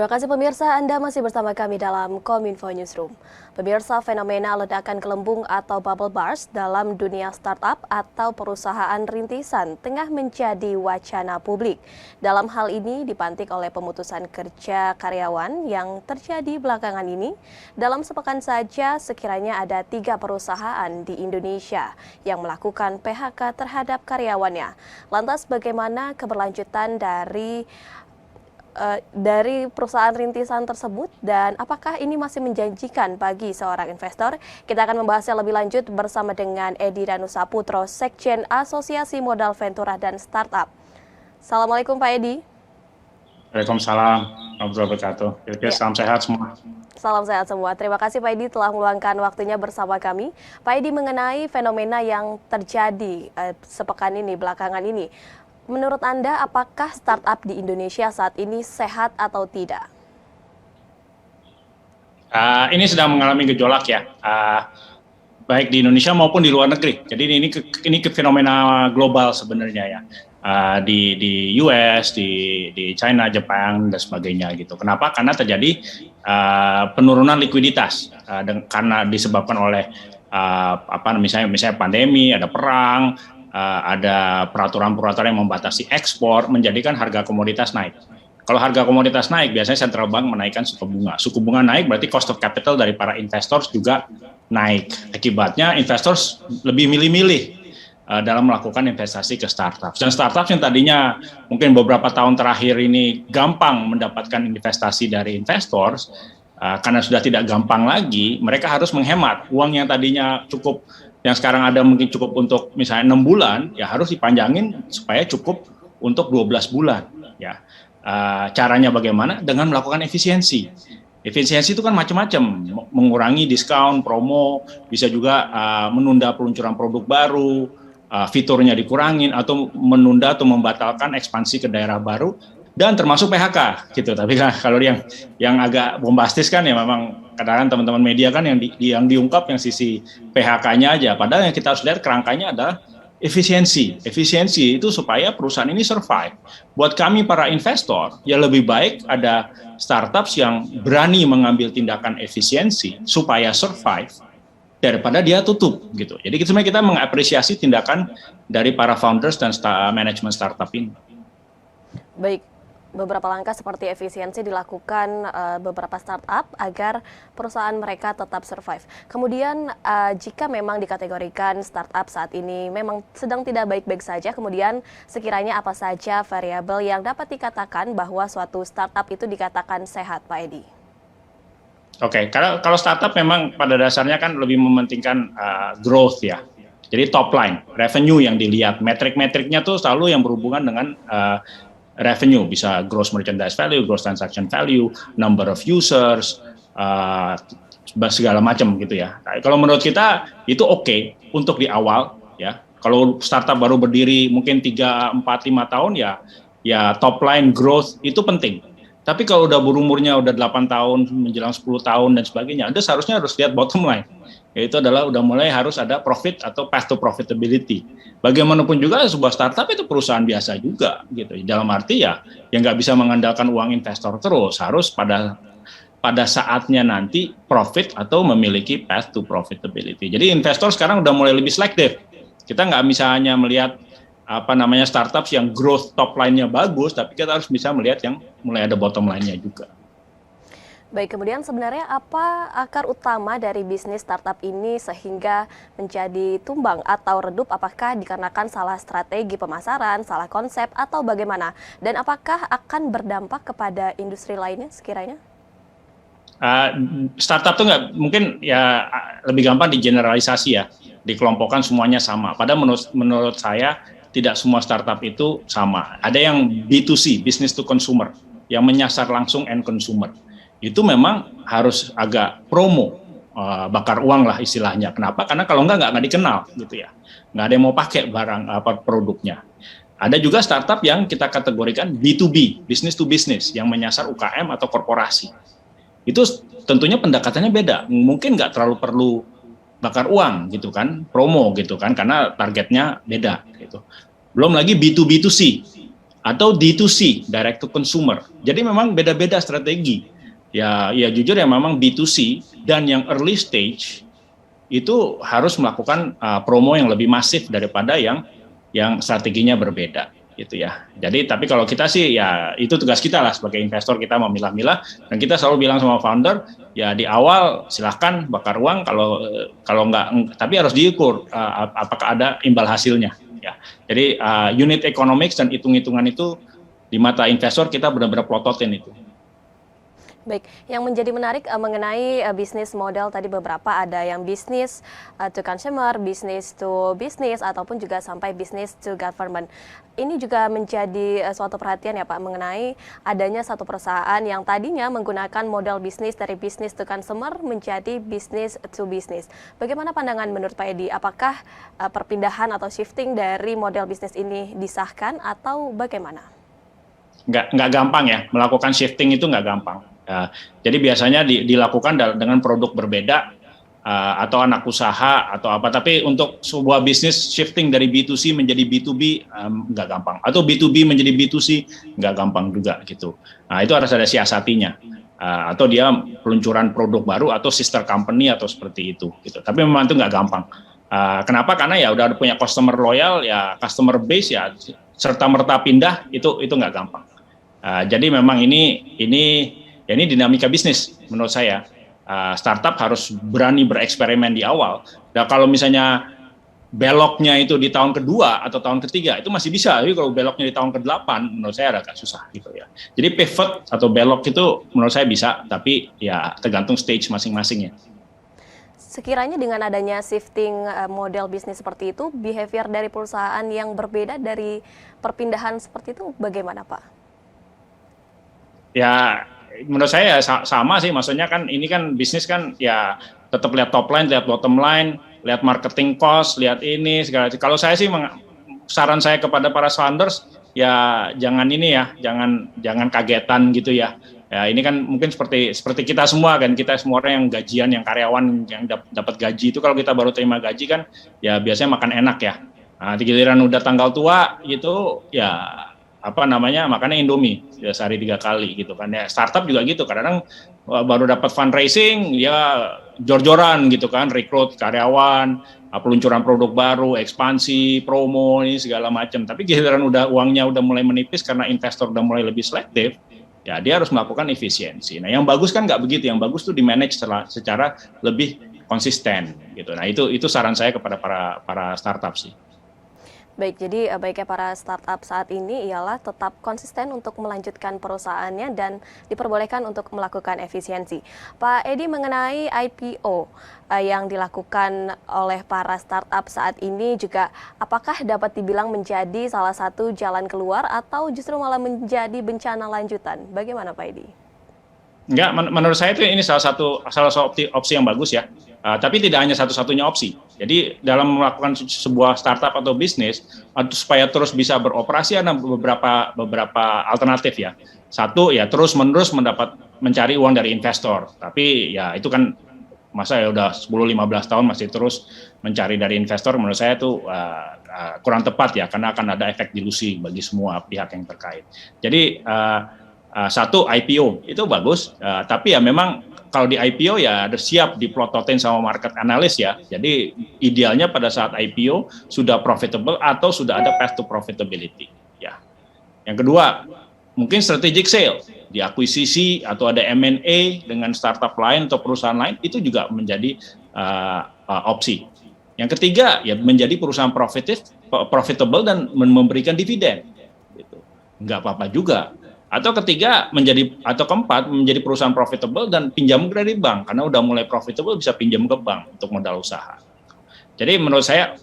Terima kasih pemirsa, Anda masih bersama kami dalam Kominfo Newsroom. Pemirsa, fenomena ledakan gelembung atau bubble burst dalam dunia startup atau perusahaan rintisan tengah menjadi wacana publik. Dalam hal ini dipantik oleh pemutusan kerja karyawan yang terjadi belakangan ini. Dalam sepekan saja sekiranya ada 3 perusahaan di Indonesia yang melakukan PHK terhadap karyawannya. Lantas bagaimana keberlanjutan dari perusahaan rintisan tersebut dan apakah ini masih menjanjikan bagi seorang investor? Kita akan membahasnya lebih lanjut bersama dengan Edi Danusaputro, Sekjen Asosiasi Modal Ventura dan Startup. Assalamualaikum Pak Edi. Waalaikumsalam warahmatullahi wabarakatuh. Salam sehat semua. Salam sehat semua. Terima kasih Pak Edi telah meluangkan waktunya bersama kami. Pak Edi, mengenai fenomena yang terjadi sepekan ini, belakangan ini, menurut Anda, apakah startup di Indonesia saat ini sehat atau tidak? Ini sedang mengalami gejolak ya, baik di Indonesia maupun di luar negeri. Jadi ini fenomena global sebenarnya ya, di US, di China, Jepang dan sebagainya gitu. Kenapa? Karena terjadi penurunan likuiditas karena disebabkan oleh misalnya pandemi, ada perang. Ada peraturan-peraturan yang membatasi ekspor, menjadikan harga komoditas naik. Kalau harga komoditas naik, biasanya central bank menaikkan suku bunga. Suku bunga naik berarti cost of capital dari para investors juga naik. Akibatnya investors lebih milih-milih dalam melakukan investasi ke startup. Dan startup yang tadinya mungkin beberapa tahun terakhir ini gampang mendapatkan investasi dari investors, karena sudah tidak gampang lagi, mereka harus menghemat. Uang yang tadinya cukup, yang sekarang ada mungkin cukup untuk misalnya 6 bulan, ya harus dipanjangin supaya cukup untuk 12 bulan. Ya, caranya bagaimana? Dengan melakukan efisiensi. Efisiensi itu kan macam-macam, mengurangi diskon, promo, bisa juga menunda peluncuran produk baru, fiturnya dikurangin, atau menunda atau membatalkan ekspansi ke daerah baru, dan termasuk PHK gitu. Tapi kalau yang agak bombastis kan ya memang kadang-kadang teman-teman media kan yang diungkap yang sisi PHK-nya aja. Padahal yang kita harus lihat kerangkanya adalah efisiensi. Efisiensi itu supaya perusahaan ini survive. Buat kami para investor, ya lebih baik ada startups yang berani mengambil tindakan efisiensi supaya survive daripada dia tutup gitu. Jadi sebenarnya kita mengapresiasi tindakan dari para founders dan manajemen startup ini. Baik, beberapa langkah seperti efisiensi dilakukan beberapa startup agar perusahaan mereka tetap survive. Kemudian jika memang dikategorikan startup saat ini memang sedang tidak baik-baik saja, kemudian sekiranya apa saja variabel yang dapat dikatakan bahwa suatu startup itu dikatakan sehat, Pak Edi? Oke, kalau startup memang pada dasarnya kan lebih mementingkan growth ya. Jadi top line, revenue yang dilihat, metrik-metriknya tuh selalu yang berhubungan dengan revenue, bisa gross merchandise value, gross transaction value, number of users, segala macam gitu ya. Kalau menurut kita itu oke untuk di awal ya. Kalau startup baru berdiri mungkin 3, 4, 5 tahun ya top line growth itu penting. Tapi kalau udah berumurnya udah 8 tahun menjelang 10 tahun dan sebagainya, Anda seharusnya harus lihat bottom line. Yaitu adalah udah mulai harus ada profit atau path to profitability. Bagaimanapun juga sebuah startup itu perusahaan biasa juga gitu. Dalam arti ya yang nggak bisa mengandalkan uang investor terus, harus pada saatnya nanti profit atau memiliki path to profitability. Jadi investor sekarang udah mulai lebih selektif. Kita nggak bisa hanya melihat startups yang growth top line-nya bagus, tapi kita harus bisa melihat yang mulai ada bottom line-nya juga. Baik, kemudian sebenarnya apa akar utama dari bisnis startup ini sehingga menjadi tumbang atau redup? Apakah dikarenakan salah strategi pemasaran, salah konsep, atau bagaimana? Dan apakah akan berdampak kepada industri lainnya sekiranya? Startup tuh nggak mungkin ya lebih gampang digeneralisasi ya, dikelompokkan semuanya sama. Padahal menurut saya tidak semua startup itu sama. Ada yang B2C, business to consumer, yang menyasar langsung end consumer. Itu memang harus agak promo, bakar uang lah istilahnya. Kenapa? Karena kalau nggak dikenal gitu ya. Nggak ada yang mau pakai barang produknya. Ada juga startup yang kita kategorikan B2B, business to business, yang menyasar UKM atau korporasi. Itu tentunya pendekatannya beda. Mungkin nggak terlalu perlu bakar uang gitu kan, promo gitu kan, karena targetnya beda gitu. Belum lagi B2B2C. atau D2C, direct to consumer. Jadi memang beda-beda strategi. Ya jujur ya memang B2C dan yang early stage itu harus melakukan promo yang lebih masif daripada yang strateginya berbeda gitu ya. Jadi tapi kalau kita sih ya itu tugas kita lah sebagai investor, kita memilah-milah, dan kita selalu bilang sama founder ya di awal silahkan bakar uang, kalau nggak, tapi harus diukur apakah ada imbal hasilnya ya. Jadi unit economics dan hitung-hitungan itu di mata investor kita benar-benar plototin itu. Baik, yang menjadi menarik mengenai bisnis model tadi beberapa ada yang bisnis to consumer, bisnis to business, ataupun juga sampai bisnis to government. Ini juga menjadi suatu perhatian ya Pak mengenai adanya satu perusahaan yang tadinya menggunakan model bisnis dari bisnis to consumer menjadi bisnis to business. Bagaimana pandangan menurut Pak Edi? Apakah perpindahan atau shifting dari model bisnis ini disahkan atau bagaimana? Nggak gampang ya, melakukan shifting itu nggak gampang. Jadi biasanya dilakukan dengan produk berbeda atau anak usaha atau apa. Tapi untuk sebuah bisnis shifting dari B2C menjadi B2B nggak gampang. Atau B2B menjadi B2C nggak gampang juga gitu. Nah itu harus ada siasatinya. Atau dia peluncuran produk baru atau sister company atau seperti itu. Gitu. Tapi memang itu nggak gampang. Kenapa? Karena ya udah punya customer loyal, ya customer base ya serta merta pindah itu nggak gampang. Jadi memang ini dinamika bisnis menurut saya. Startup harus berani bereksperimen di awal. Dan kalau misalnya beloknya itu di tahun kedua atau tahun ketiga itu masih bisa. Tapi kalau beloknya di tahun ke-8 menurut saya agak susah gitu ya. Jadi pivot atau belok itu menurut saya bisa, tapi ya tergantung stage masing-masingnya. Sekiranya dengan adanya shifting model bisnis seperti itu, behavior dari perusahaan yang berbeda dari perpindahan seperti itu bagaimana Pak? Ya menurut saya sama sih, maksudnya kan ini kan bisnis kan ya tetap lihat top line, lihat bottom line, lihat marketing cost, lihat ini segala. Kalau saya sih saran saya kepada para founders ya jangan ini ya, jangan kagetan gitu ya. Ya ini kan mungkin seperti kita semua kan, kita semua orang yang gajian, yang karyawan yang dapat gaji itu kalau kita baru terima gaji kan ya biasanya makan enak ya. Nah, di giliran udah tanggal tua gitu ya makannya Indomie ya, sehari 3 kali gitu kan ya. Startup juga gitu, kadang-kadang baru dapat fundraising ya jor-joran gitu kan, rekrut karyawan, peluncuran produk baru, ekspansi, promo ini segala macam. Tapi giliran uangnya udah mulai menipis karena investor udah mulai lebih selektif, ya dia harus melakukan efisiensi. Nah yang bagus kan nggak begitu, yang bagus tuh di manage secara lebih konsisten gitu. Nah itu saran saya kepada para startup sih. Baik, jadi baiknya para startup saat ini ialah tetap konsisten untuk melanjutkan perusahaannya dan diperbolehkan untuk melakukan efisiensi. Pak Edi, mengenai IPO yang dilakukan oleh para startup saat ini juga apakah dapat dibilang menjadi salah satu jalan keluar atau justru malah menjadi bencana lanjutan? Bagaimana Pak Edi? Enggak, menurut saya itu ini salah satu opsi yang bagus ya. Tapi tidak hanya satu-satunya opsi. Jadi dalam melakukan sebuah startup atau bisnis supaya terus bisa beroperasi ada beberapa alternatif ya. Satu ya terus-menerus mencari uang dari investor. Tapi ya itu kan masa ya udah 10-15 tahun masih terus mencari dari investor, menurut saya itu kurang tepat ya, karena akan ada efek dilusi bagi semua pihak yang terkait. Jadi satu IPO itu bagus, tapi ya memang kalau di IPO ya harus siap diplototin sama market analis ya. Jadi idealnya pada saat IPO sudah profitable atau sudah ada path to profitability ya. Yang kedua, mungkin strategic sale, diakuisisi atau ada M&A dengan startup lain atau perusahaan lain, itu juga menjadi opsi. Yang ketiga ya menjadi perusahaan profitable dan memberikan dividen. Gitu. Nggak apa-apa juga. Atau keempat menjadi perusahaan profitable dan pinjam kredit bank, karena udah mulai profitable bisa pinjam ke bank untuk modal usaha. Jadi menurut saya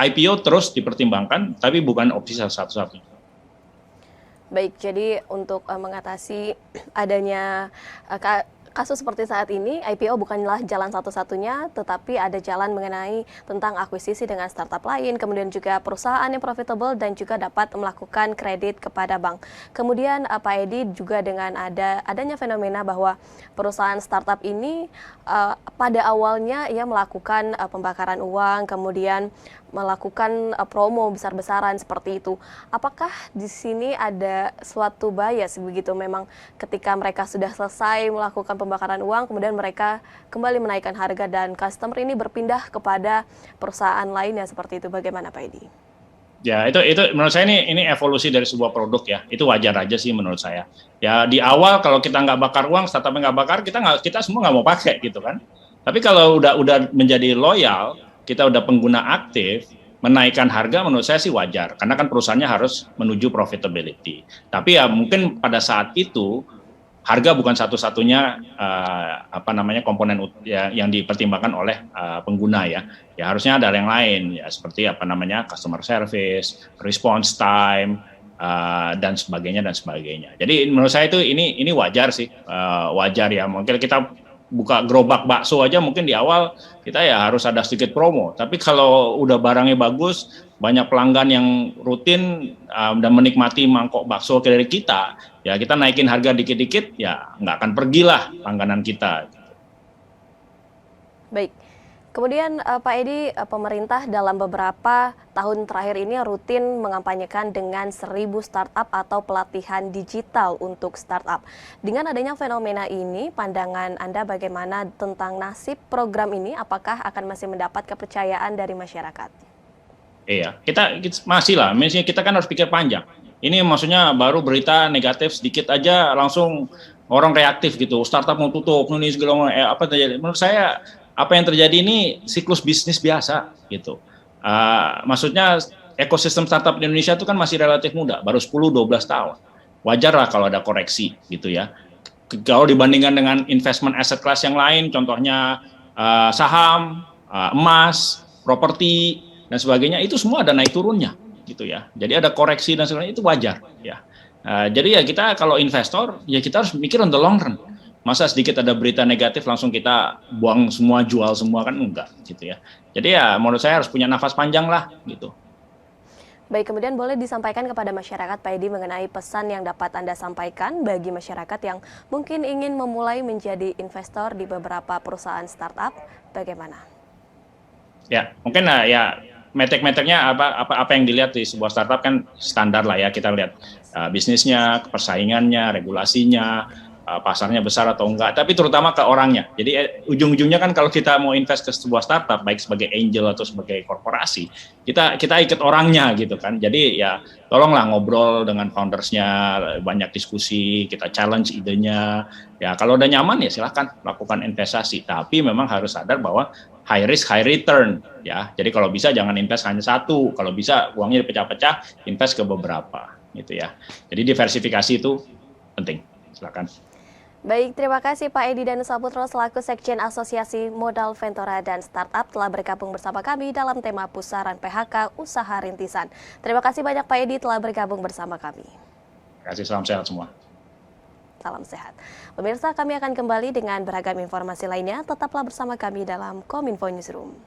IPO terus dipertimbangkan, tapi bukan opsi satu-satunya. Baik, jadi untuk mengatasi adanya kasus seperti saat ini, IPO bukanlah jalan satu-satunya, tetapi ada jalan mengenai tentang akuisisi dengan startup lain, kemudian juga perusahaan yang profitable dan juga dapat melakukan kredit kepada bank. Kemudian Pak Edi juga dengan adanya fenomena bahwa perusahaan startup ini pada awalnya ia melakukan pembakaran uang, kemudian melakukan promo besar-besaran seperti itu. Apakah di sini ada suatu bias begitu, memang ketika mereka sudah selesai melakukan pembakaran uang, kemudian mereka kembali menaikkan harga dan customer ini berpindah kepada perusahaan lainnya seperti itu. Bagaimana Pak Edi? Ya, itu menurut saya ini evolusi dari sebuah produk ya. Itu wajar aja sih menurut saya. Ya di awal kalau kita nggak bakar uang, startupnya nggak bakar, kita semua nggak mau pakai gitu kan. Tapi kalau udah menjadi loyal, kita udah pengguna aktif, menaikkan harga menurut saya sih wajar. Karena kan perusahaannya harus menuju profitability. Tapi ya mungkin pada saat itu harga bukan satu-satunya komponen yang dipertimbangkan oleh pengguna ya. Ya harusnya ada yang lain ya seperti customer service, response time dan sebagainya dan sebagainya. Jadi menurut saya itu ini wajar sih, wajar ya. Mungkin kita buka gerobak bakso aja mungkin di awal kita ya harus ada sedikit promo. Tapi kalau udah barangnya bagus, banyak pelanggan yang rutin dan menikmati mangkok bakso dari kita, ya kita naikin harga dikit-dikit, ya nggak akan pergilah langganan kita. Baik. Kemudian Pak Edi, pemerintah dalam beberapa tahun terakhir ini rutin mengampanyekan dengan 1.000 startup atau pelatihan digital untuk startup. Dengan adanya fenomena ini, pandangan Anda bagaimana tentang nasib program ini? Apakah akan masih mendapat kepercayaan dari masyarakat? Iya, kita masih lah, misalnya kita kan harus pikir panjang. Ini maksudnya baru berita negatif sedikit aja langsung orang reaktif gitu, startup mau tutup, ini segala macam. Apa terjadi? Menurut saya apa yang terjadi ini siklus bisnis biasa gitu. Maksudnya ekosistem startup di Indonesia itu kan masih relatif muda, baru 10-12 tahun. Wajar lah kalau ada koreksi gitu ya. Kalau dibandingkan dengan investment asset class yang lain, contohnya saham, emas, properti dan sebagainya, itu semua ada naik turunnya gitu ya. Jadi ada koreksi dan sebagainya, itu wajar ya. Jadi ya kita kalau investor ya kita harus mikir on the long run. Masa sedikit ada berita negatif langsung kita buang semua, jual semua, kan enggak gitu ya. Jadi ya menurut saya harus punya nafas panjang lah gitu. Baik, kemudian boleh disampaikan kepada masyarakat Pak Edi mengenai pesan yang dapat Anda sampaikan bagi masyarakat yang mungkin ingin memulai menjadi investor di beberapa perusahaan startup, bagaimana? Ya, mungkin ya metek-meteknya apa yang dilihat di sebuah startup kan standar lah ya, kita lihat bisnisnya, persaingannya, regulasinya, pasarnya besar atau enggak, tapi terutama ke orangnya. Jadi ujung-ujungnya kan kalau kita mau invest ke sebuah startup, baik sebagai angel atau sebagai korporasi, kita ikut orangnya gitu kan. Jadi ya tolonglah ngobrol dengan foundersnya, banyak diskusi, kita challenge idenya. Ya kalau udah nyaman ya silahkan lakukan investasi. Tapi memang harus sadar bahwa high risk high return ya. Jadi kalau bisa jangan invest hanya satu, kalau bisa uangnya dipecah-pecah, invest ke beberapa gitu ya. Jadi diversifikasi itu penting. Silakan. Baik, terima kasih Pak Edi Danusaputro selaku Sekjen Asosiasi Modal Ventura dan Startup telah bergabung bersama kami dalam tema pusaran PHK Usaha Rintisan. Terima kasih banyak Pak Edi telah bergabung bersama kami. Terima kasih, salam sehat semua. Salam sehat. Pemirsa, kami akan kembali dengan beragam informasi lainnya. Tetaplah bersama kami dalam Kominfo Newsroom.